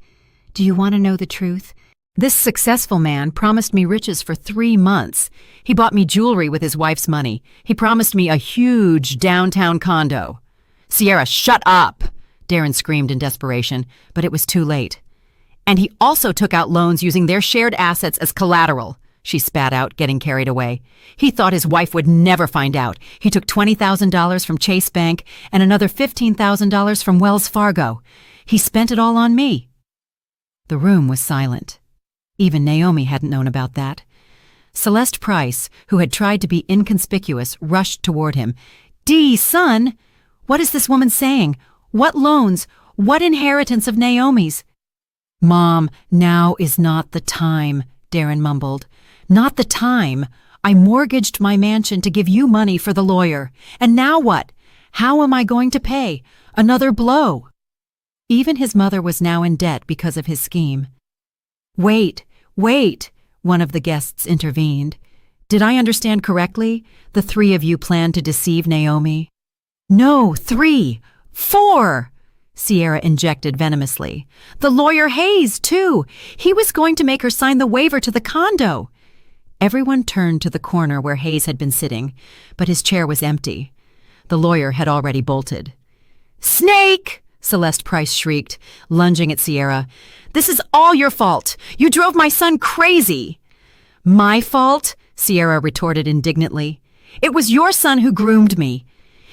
"Do you want to know the truth? This successful man promised me riches for 3 months. He bought me jewelry with his wife's money. He promised me a huge downtown condo." "Sierra, shut up!" Darren screamed in desperation, but it was too late. "And he also took out loans using their shared assets as collateral," she spat out, getting carried away. "He thought his wife would never find out. He took $20,000 from Chase Bank and another $15,000 from Wells Fargo. He spent it all on me." The room was silent. Even Naomi hadn't known about that. Celeste Price, who had tried to be inconspicuous, rushed toward him. "Dee, son! What is this woman saying? What loans? What inheritance of Naomi's?" "Mom, now is not the time," Darren mumbled. "Not the time. I mortgaged my mansion to give you money for the lawyer. And now what? How am I going to pay? Another blow." Even his mother was now in debt because of his scheme. Wait, one of the guests intervened. "Did I understand correctly? The 3 of you planned to deceive Naomi?" "No, 3, 4, Sierra injected venomously. "The lawyer Hayes, too. He was going to make her sign the waiver to the condo." Everyone turned to the corner where Hayes had been sitting, but his chair was empty. The lawyer had already bolted. "Snake!" Celeste Price shrieked, lunging at Sierra. "This is all your fault. You drove my son crazy." "My fault?" Sierra retorted indignantly. "It was your son who groomed me.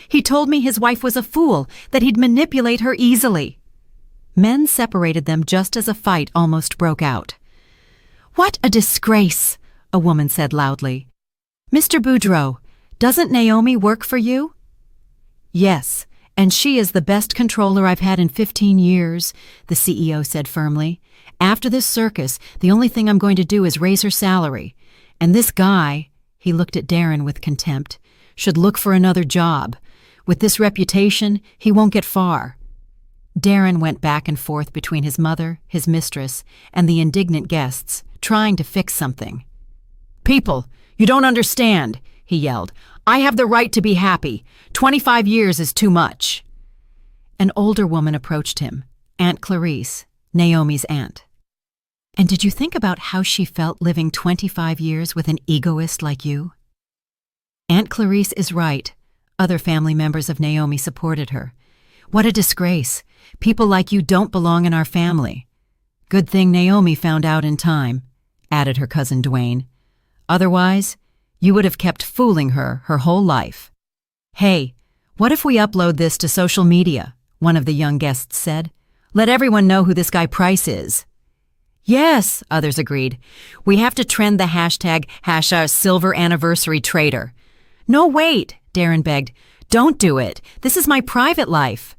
He told me his wife was a fool, that he'd manipulate her easily." Men separated them just as a fight almost broke out. "What a disgrace," a woman said loudly. "Mr. Boudreau, doesn't Naomi work for you?" "Yes, and she is the best controller I've had in 15 years, the CEO said firmly. After this circus, the only thing I'm going to do is raise her salary. And this guy," he looked at Darren with contempt, "should look for another job. With this reputation, he won't get far." Darren went back and forth between his mother, his mistress, and the indignant guests, trying to fix something. "People, you don't understand," he yelled. "I have the right to be happy. 25 years is too much." An older woman approached him, Aunt Clarice, Naomi's aunt. "And did you think about how she felt living 25 years with an egoist like you?" "Aunt Clarice is right." Other family members of Naomi supported her. "What a disgrace. People like you don't belong in our family." "Good thing Naomi found out in time," added her cousin Dwayne. "Otherwise, you would have kept fooling her whole life." "Hey, what if we upload this to social media?" one of the young guests said. "Let everyone know who this guy Price is." "Yes," others agreed. "We have to trend the hashtag #SilverAnniversaryTrader." "No, wait," Darren begged. "Don't do it. This is my private life."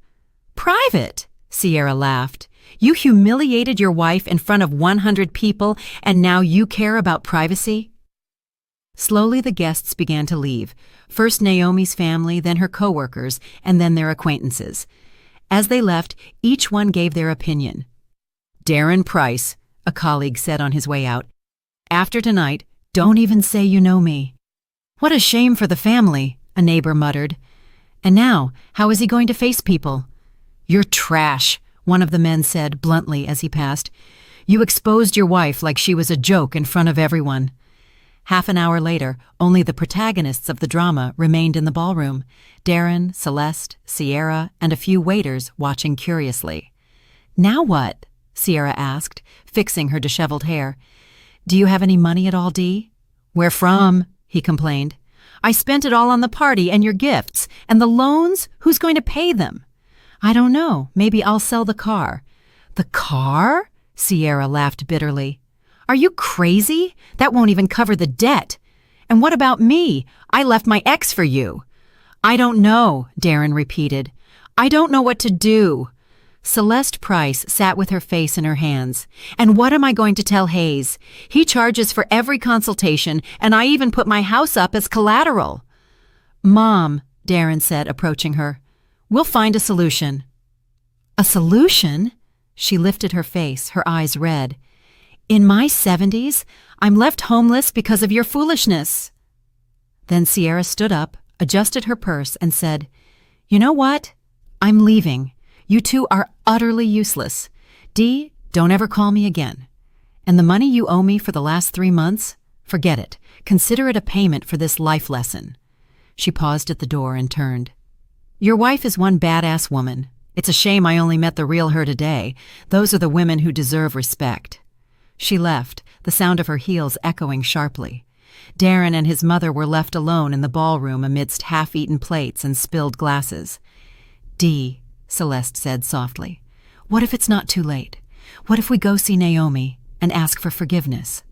"Private?" Sierra laughed. "You humiliated your wife in front of 100 people, and now you care about privacy?" Slowly the guests began to leave, first Naomi's family, then her coworkers, and then their acquaintances. As they left, each one gave their opinion. "Darren Price," a colleague said on his way out. "After tonight, don't even say you know me." "What a shame for the family," a neighbor muttered. "And now, how is he going to face people?" "You're trash," one of the men said bluntly as he passed. "You exposed your wife like she was a joke in front of everyone." Half an hour later, only the protagonists of the drama remained in the ballroom: Darren, Celeste, Sierra, and a few waiters watching curiously. "Now what?" Sierra asked, fixing her disheveled hair. "Do you have any money at all, Dee?" "Where from?" he complained. "I spent it all on the party and your gifts. And the loans? Who's going to pay them?" "I don't know. Maybe I'll sell the car." "The car?" Sierra laughed bitterly. "Are you crazy? That won't even cover the debt. And what about me? I left my ex for you." "I don't know," Darren repeated. "I don't know what to do." Celeste Price sat with her face in her hands. "And what am I going to tell Hayes? He charges for every consultation, and I even put my house up as collateral." "Mom," Darren said, approaching her, "we'll find a solution." "A solution?" She lifted her face, her eyes red. "In my 70s, I'm left homeless because of your foolishness." Then Sierra stood up, adjusted her purse, and said, "You know what? I'm leaving. You two are utterly useless. Dee, don't ever call me again. And the money you owe me for the last 3 months? Forget it. Consider it a payment for this life lesson." She paused at the door and turned. "Your wife is one badass woman. It's a shame I only met the real her today. Those are the women who deserve respect." She left, the sound of her heels echoing sharply. Darren and his mother were left alone in the ballroom amidst half-eaten plates and spilled glasses. "Dee," Celeste said softly, "what if it's not too late? What if we go see Naomi and ask for forgiveness?"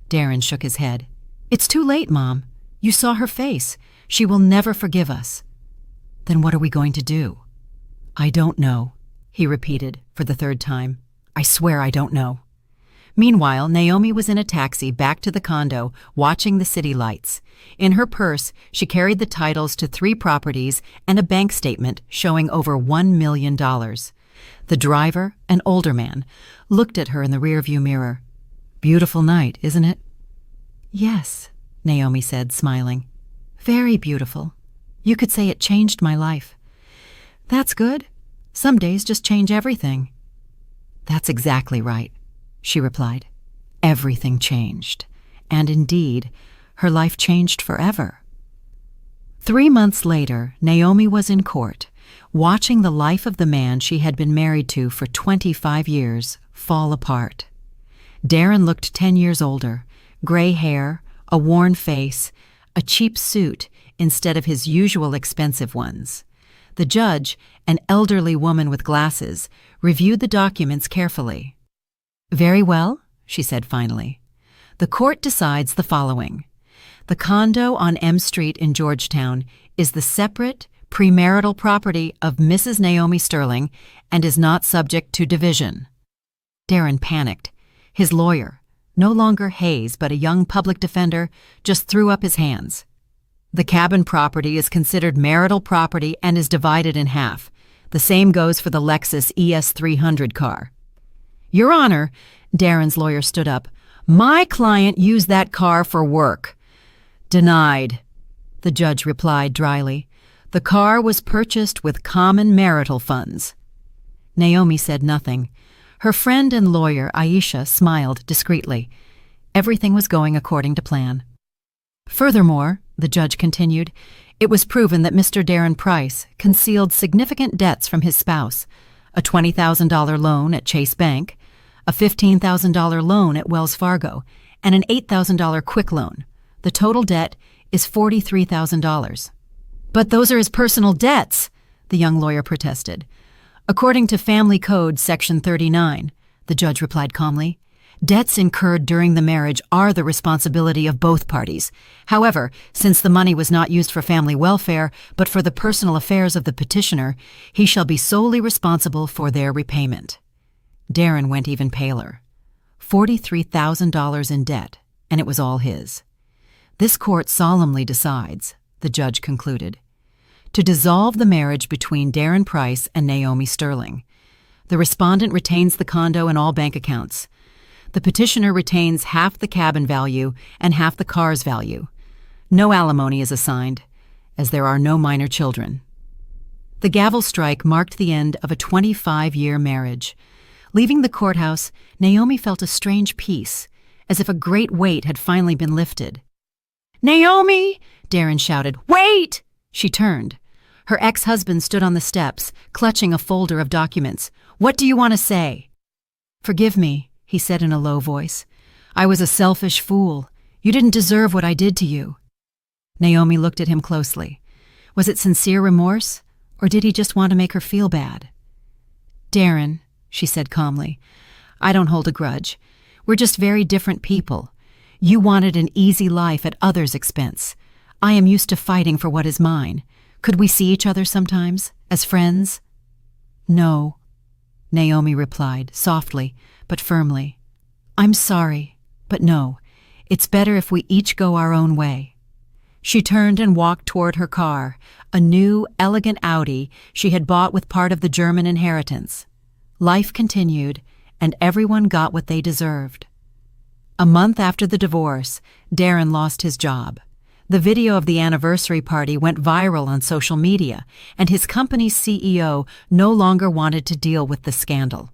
Darren shook his head. "It's too late, Mom. You saw her face. She will never forgive us." "Then what are we going to do?" "I don't know," he repeated for the third time. "I swear I don't know." Meanwhile, Naomi was in a taxi back to the condo, watching the city lights. In her purse, she carried the titles to 3 properties and a bank statement showing over $1 million. The driver, an older man, looked at her in the rearview mirror. "Beautiful night, isn't it?" "Yes," Naomi said, smiling. "Very beautiful. You could say it changed my life." "That's good. Some days just change everything." "That's exactly right," she replied. Everything changed. And indeed, her life changed forever. 3 months later, Naomi was in court, watching the life of the man she had been married to for 25 years fall apart. Darren looked 10 years older, gray hair, a worn face, a cheap suit instead of his usual expensive ones. The judge, an elderly woman with glasses, reviewed the documents carefully. "Very well," she said finally. "The court decides the following. The condo on M Street in Georgetown is the separate, premarital property of Mrs. Naomi Sterling and is not subject to division." Darren panicked. His lawyer, no longer Hayes but a young public defender, just threw up his hands. The cabin property is considered marital property and is divided in half. The same goes for the Lexus ES300 car. Your Honor, Darren's lawyer stood up. My client used that car for work. Denied, the judge replied dryly. The car was purchased with common marital funds. Naomi said nothing. Her friend and lawyer, Aisha, smiled discreetly. Everything was going according to plan. Furthermore, the judge continued, it was proven that Mr. Darren Price concealed significant debts from his spouse, a $20,000 loan at Chase Bank, a $15,000 loan at Wells Fargo, and an $8,000 quick loan. The total debt is $43,000. But those are his personal debts, the young lawyer protested. According to Family Code Section 39, the judge replied calmly, debts incurred during the marriage are the responsibility of both parties. However, since the money was not used for family welfare, but for the personal affairs of the petitioner, he shall be solely responsible for their repayment. Darren went even paler. $43,000 in debt, and it was all his. This court solemnly decides, the judge concluded, to dissolve the marriage between Darren Price and Naomi Sterling. The respondent retains the condo and all bank accounts. The petitioner retains half the cabin value and half the car's value. No alimony is assigned, as there are no minor children. The gavel strike marked the end of a 25-year marriage. Leaving the courthouse, Naomi felt a strange peace, as if a great weight had finally been lifted. Naomi! Darren shouted. Wait! She turned. Her ex-husband stood on the steps, clutching a folder of documents. What do you want to say? Forgive me, he said in a low voice. I was a selfish fool. You didn't deserve what I did to you. Naomi looked at him closely. Was it sincere remorse, or did he just want to make her feel bad? Darren, she said calmly, I don't hold a grudge. We're just very different people. You wanted an easy life at others' expense. I am used to fighting for what is mine. Could we see each other sometimes, as friends? No, Naomi replied, softly but firmly. I'm sorry, but no. It's better if we each go our own way. She turned and walked toward her car, a new, elegant Audi she had bought with part of the German inheritance. Life continued, and everyone got what they deserved. A month after the divorce, Darren lost his job. The video of the anniversary party went viral on social media, and his company's CEO no longer wanted to deal with the scandal.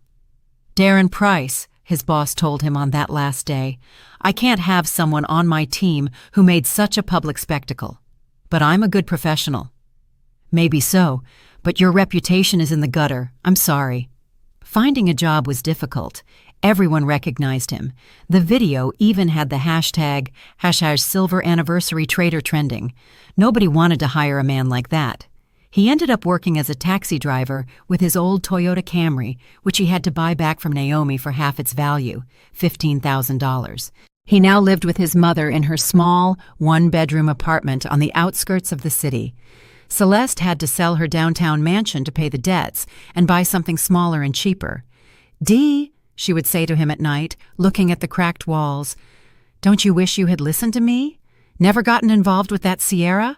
Darren Price, his boss told him on that last day, I can't have someone on my team who made such a public spectacle. But I'm a good professional. Maybe so, but your reputation is in the gutter. I'm sorry. Finding a job was difficult. Everyone recognized him. The video even had the hashtag silver anniversary trader trending. Nobody wanted to hire a man like that. He ended up working as a taxi driver with his old Toyota Camry, which he had to buy back from Naomi for half its value, $15,000. He now lived with his mother in her small, one-bedroom apartment on the outskirts of the city. Celeste had to sell her downtown mansion to pay the debts and buy something smaller and cheaper. Dee, she would say to him at night, looking at the cracked walls, don't you wish you had listened to me? Never gotten involved with that Sierra?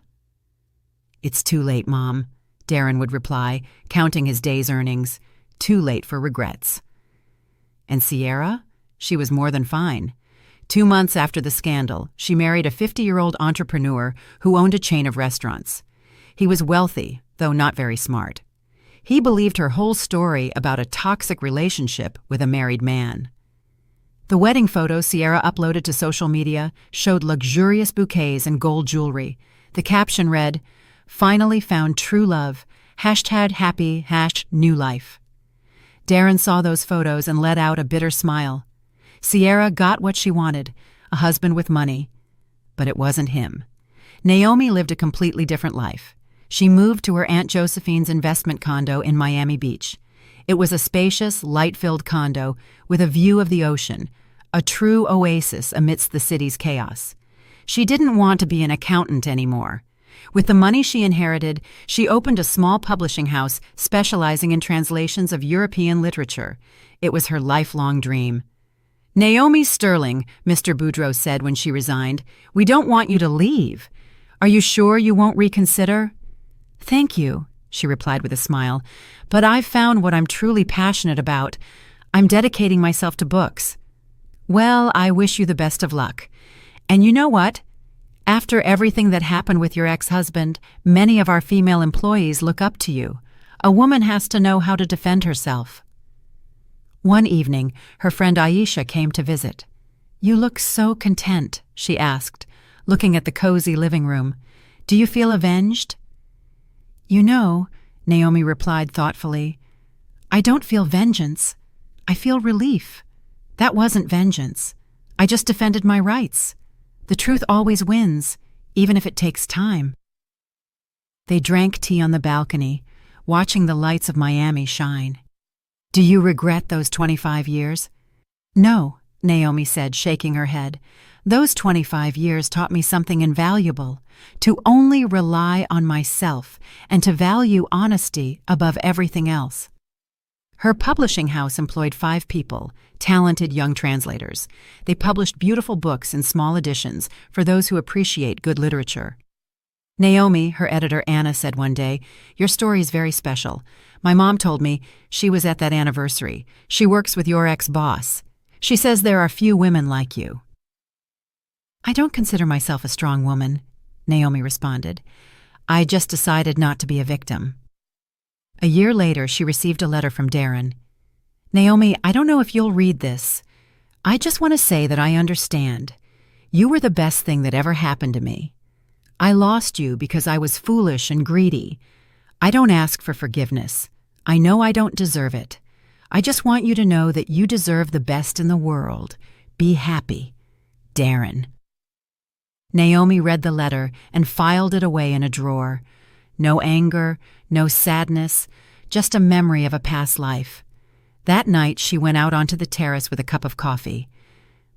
It's too late, Mom, Darren would reply, counting his day's earnings. Too late for regrets. And Sierra? She was more than fine. 2 months after the scandal, she married a 50-year-old entrepreneur who owned a chain of restaurants. He was wealthy, though not very smart. He believed her whole story about a toxic relationship with a married man. The wedding photos Sierra uploaded to social media showed luxurious bouquets and gold jewelry. The caption read, Finally found true love, #happy, #new life. Darren saw those photos and let out a bitter smile. Sierra got what she wanted, a husband with money. But it wasn't him. Naomi lived a completely different life. She moved to her Aunt Josephine's investment condo in Miami Beach. It was a spacious, light-filled condo with a view of the ocean, a true oasis amidst the city's chaos. She didn't want to be an accountant anymore. With the money she inherited, she opened a small publishing house specializing in translations of European literature. It was her lifelong dream. "Naomi Sterling," Mr. Boudreau said when she resigned, "we don't want you to leave. Are you sure you won't reconsider?" "Thank you," she replied with a smile, "but I've found what I'm truly passionate about. I'm dedicating myself to books." "Well, I wish you the best of luck. And you know what? After everything that happened with your ex-husband, many of our female employees look up to you. A woman has to know how to defend herself." One evening, her friend Aisha came to visit. "You look so content," she asked, looking at the cozy living room. "Do you feel avenged?" "You know," Naomi replied thoughtfully, "I don't feel vengeance. I feel relief. That wasn't vengeance. I just defended my rights. The truth always wins, even if it takes time." They drank tea on the balcony, watching the lights of Miami shine. "Do you regret those 25 years?" "No," Naomi said, shaking her head. "Those 25 years taught me something invaluable, to only rely on myself and to value honesty above everything else." Her publishing house employed 5 people, talented young translators. They published beautiful books in small editions for those who appreciate good literature. Naomi, her editor Anna, said one day, "Your story is very special. My mom told me she was at that anniversary. She works with your ex-boss. She says there are few women like you." "I don't consider myself a strong woman," Naomi responded. "I just decided not to be a victim." A year later, she received a letter from Darren. "Naomi, I don't know if you'll read this. I just want to say that I understand. You were the best thing that ever happened to me. I lost you because I was foolish and greedy. I don't ask for forgiveness. I know I don't deserve it. I just want you to know that you deserve the best in the world. Be happy. Darren." Naomi read the letter and filed it away in a drawer. No anger, no sadness, just a memory of a past life. That night, she went out onto the terrace with a cup of coffee.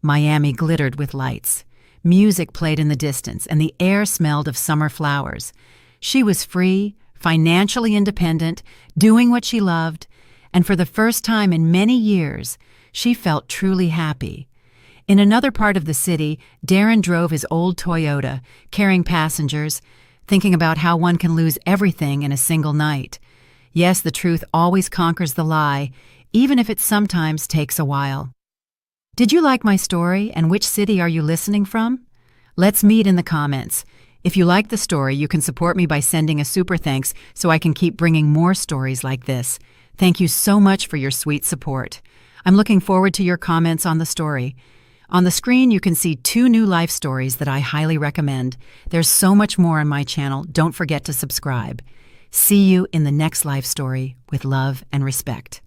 Miami glittered with lights. Music played in the distance, and the air smelled of summer flowers. She was free, financially independent, doing what she loved, and for the first time in many years, she felt truly happy. In another part of the city, Darren drove his old Toyota, carrying passengers, thinking about how one can lose everything in a single night. Yes, the truth always conquers the lie, even if it sometimes takes a while. Did you like my story, and which city are you listening from? Let's meet in the comments. If you like the story, you can support me by sending a super thanks so I can keep bringing more stories like this. Thank you so much for your sweet support. I'm looking forward to your comments on the story. On the screen, you can see 2 new life stories that I highly recommend. There's so much more on my channel. Don't forget to subscribe. See you in the next life story with love and respect.